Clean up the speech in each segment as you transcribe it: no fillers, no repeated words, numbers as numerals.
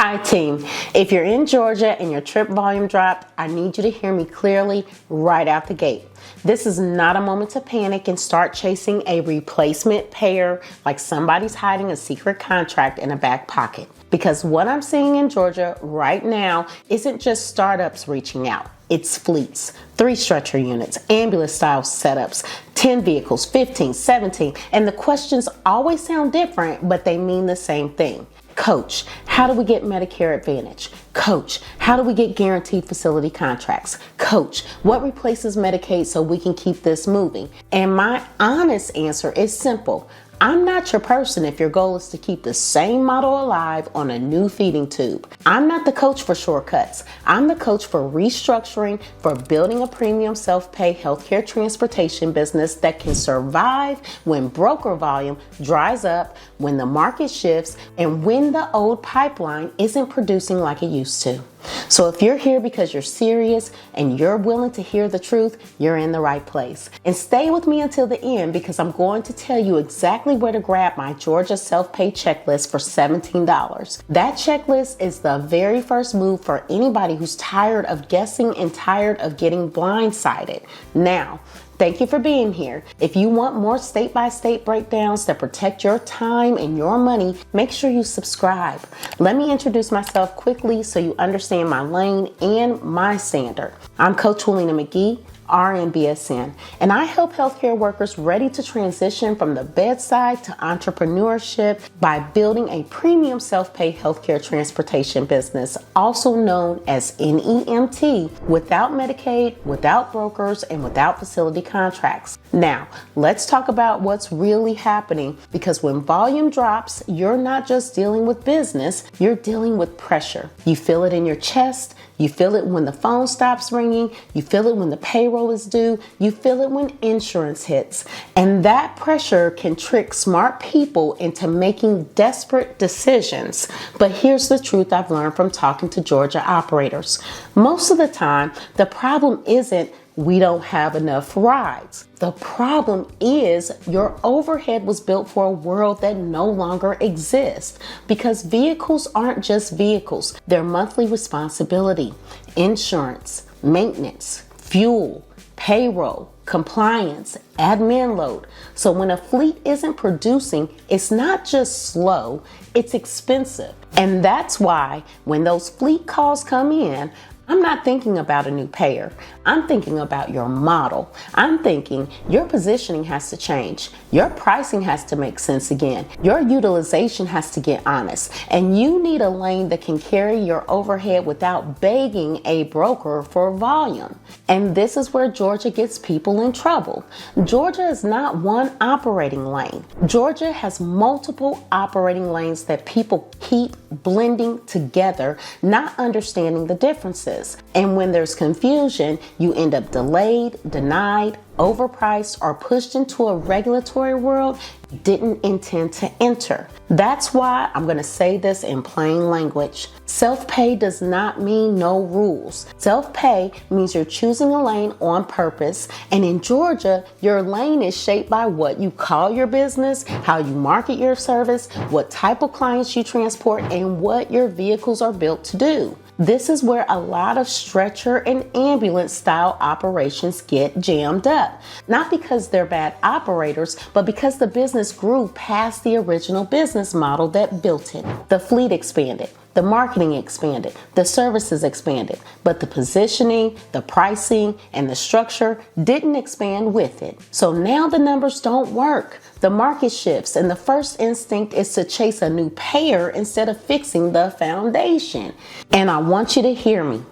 Hi team, if you're in Georgia and your trip volume dropped, I need you to hear me clearly right out the gate. This is not a moment to panic and start chasing a replacement payer like somebody's hiding a secret contract in a back pocket. Because what I'm seeing in Georgia right now isn't just startups reaching out. It's fleets, 3 stretcher units, ambulance style setups, 10 vehicles, 15, 17, and the questions always sound different, but they mean the same thing. Coach, how do we get Medicare Advantage? Coach, how do we get guaranteed facility contracts? Coach, what replaces Medicaid so we can keep this moving? And my honest answer is simple. I'm not your person if your goal is to keep the same model alive on a new feeding tube. I'm not the coach for shortcuts. I'm the coach for restructuring, for building a premium self-pay healthcare transportation business that can survive when broker volume dries up, when the market shifts, and when the old pipeline isn't producing like it used to. So if you're here because you're serious and you're willing to hear the truth, you're in the right place. And stay with me until the end because I'm going to tell you exactly where to grab my Georgia self-pay checklist for $17. That checklist is the very first move for anybody who's tired of guessing and tired of getting blindsided. Now, thank you for being here. If you want more state-by-state breakdowns that protect your time and your money, make sure you subscribe. Let me introduce myself quickly so you understand my lane and my standard. I'm Coach Willina McGee, RN BSN, and I help healthcare workers ready to transition from the bedside to entrepreneurship by building a premium self-pay healthcare transportation business, also known as NEMT, without Medicaid, without brokers, and without facility contracts. Now, let's talk about what's really happening, because when volume drops, you're not just dealing with business, you're dealing with pressure. You feel it in your chest. You feel it when the phone stops ringing. You feel it when the payroll is due. You feel it when insurance hits. And that pressure can trick smart people into making desperate decisions. But here's the truth I've learned from talking to Georgia operators. Most of the time, the problem isn't we don't have enough rides. The problem is your overhead was built for a world that no longer exists, because vehicles aren't just vehicles. They're monthly responsibility, insurance, maintenance, fuel, payroll, compliance, admin load. So when a fleet isn't producing, it's not just slow, it's expensive. And that's why when those fleet calls come in, I'm not thinking about a new payer. I'm thinking about your model. I'm thinking your positioning has to change. Your pricing has to make sense again. Your utilization has to get honest. And you need a lane that can carry your overhead without begging a broker for volume. And this is where Georgia gets people in trouble. Georgia is not one operating lane. Georgia has multiple operating lanes that people keep blending together, not understanding the differences. And when there's confusion, you end up delayed, denied, overpriced, or pushed into a regulatory world you didn't intend to enter. That's why I'm going to say this in plain language. Self-pay does not mean no rules. Self-pay means you're choosing a lane on purpose. And in Georgia, your lane is shaped by what you call your business, how you market your service, what type of clients you transport, and what your vehicles are built to do. This is where a lot of stretcher and ambulance style operations get jammed up. Not because they're bad operators, but because the business grew past the original business model that built it. The fleet expanded. The marketing expanded, the services expanded, but the positioning, the pricing, and the structure didn't expand with it. So now the numbers don't work. The market shifts, and the first instinct is to chase a new payer instead of fixing the foundation. And I want you to hear me.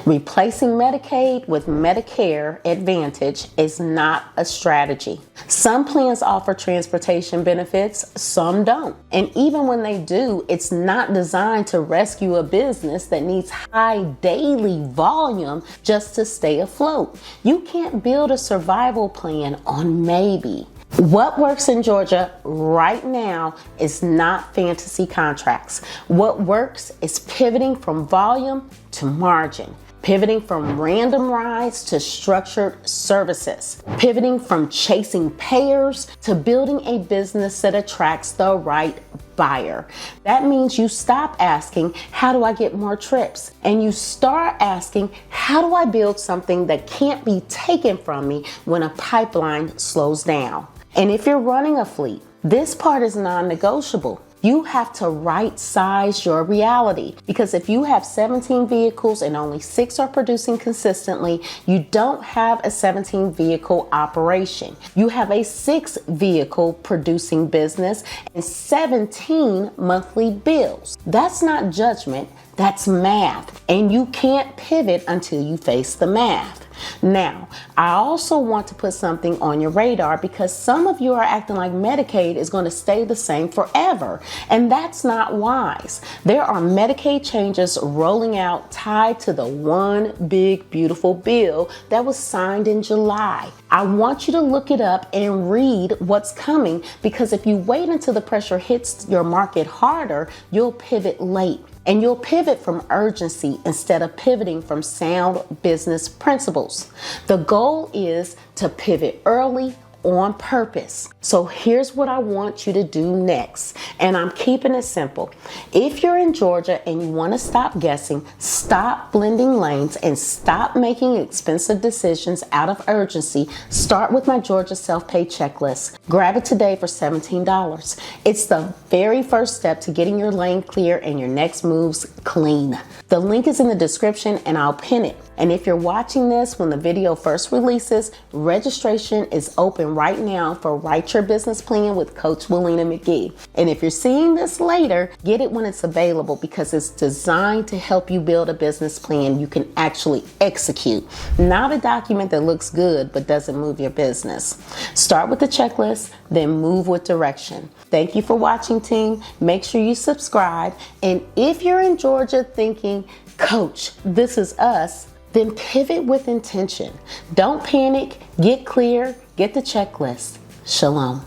Replacing Medicaid with Medicare Advantage is not a strategy. Some plans offer transportation benefits, some don't. And even when they do, it's not designed to rescue a business that needs high daily volume just to stay afloat. You can't build a survival plan on maybe. What works in Georgia right now is not fantasy contracts. What works is pivoting from volume to margin. pivoting from random rides to structured services, pivoting from chasing payers to building a business that attracts the right buyer. That means you stop asking, how do I get more trips? And you start asking, how do I build something that can't be taken from me when a pipeline slows down? And if you're running a fleet, this part is non-negotiable. You have to right size your reality, because if you have 17 vehicles and only 6 are producing consistently, you don't have a 17 vehicle operation. You have a 6 vehicle producing business and 17 monthly bills. That's not judgment, that's math. And you can't pivot until you face the math. Now, I also want to put something on your radar, because some of you are acting like Medicaid is going to stay the same forever, and that's not wise. There are Medicaid changes rolling out tied to the one big beautiful bill that was signed in July. I want you to look it up and read what's coming, because if you wait until the pressure hits your market harder, you'll pivot late. And you'll pivot from urgency instead of pivoting from sound business principles. The goal is to pivot early on purpose. So here's what I want you to do next. And I'm keeping it simple. If you're in Georgia and you want to stop guessing, stop blending lanes, and stop making expensive decisions out of urgency, start with my Georgia self-pay checklist. Grab it today for $17. It's the very first step to getting your lane clear and your next moves clean. The link is in the description and I'll pin it. And if you're watching this when the video first releases, registration is open right now for Write Your Business Plan with Coach Willina McGee. And if you're seeing this later, get it when it's available, because it's designed to help you build a business plan you can actually execute, not a document that looks good but doesn't move your business. Start with the checklist, then move with direction. Thank you for watching, team. Make sure you subscribe. And if you're in Georgia thinking, Coach, this is us, then pivot with intention. Don't panic, get clear, get the checklist. Shalom.